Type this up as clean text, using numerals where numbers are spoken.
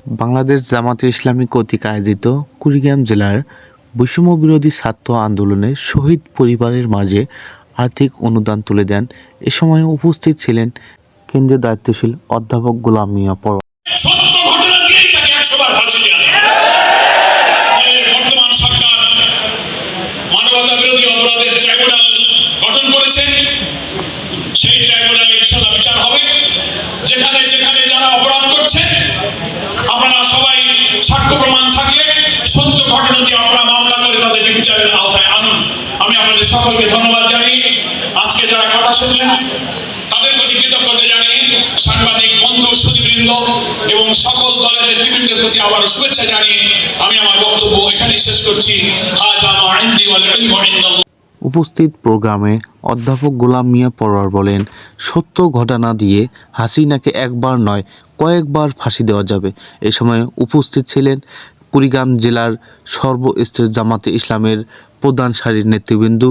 বাংলাদেশ জামাতে ইসলামী কর্তৃক আয়োজিত কুড়িগ্রাম জেলার বৈষম্য বিরোধী ছাত্র আন্দোলনে শহীদ পরিবারের মাঝে আর্থিক অনুদান তুলে দেন। এ সময় উপস্থিত ছিলেন কেন্দ্রীয় দায়িত্বশীল অধ্যাপক গোলাম মিয়া পরোয়ার। সত্য ঘটনা দিয়েই তাকে 100 বার ফাঁসি দেওয়া হবে। বর্তমান সরকার মানবতা বিরোধী অপরাধের ট্রাইব্যুনাল গঠন করেছে। সেই ট্রাইব্যুনালে ইনশাআল্লাহ বিচার হবে। যেখানে যেখানে যারা অপরাধ করছে, আপনারা সবাই সাক্ষ্য প্রমাণ থাকলে সত্য ঘটনা দিয়ে আপনারা মামলা করে তাদেরকে বিচারের আওতায় আনুন। আমি আপনাদের সকলকে ধন্যবাদ জানিয়ে আজকে যারা কথা শুনলেন তাদের প্রতি কৃতজ্ঞতা জানিয়ে সাংবাদিক বন্ধু সুধীবৃন্দ এবং সকল দলের নেতৃবৃন্দের প্রতি আবার শুভেচ্ছা জানিয়ে আমি আমার বক্তব্য এখানেই শেষ করছি। উপস্থিত প্রোগ্রামে অধ্যাপক গোলাম মিয়া পরোয়ার বলেন, সত্য ঘটনা দিয়ে হাসিনাকে একবার নয় কয়েকবার ফাঁসি দেওয়া যাবে। এ সময় উপস্থিত ছিলেন কুড়িগ্রাম জেলার সর্বস্তরের জামাতে ইসলামের প্রধান সারির নেতৃবৃন্দ।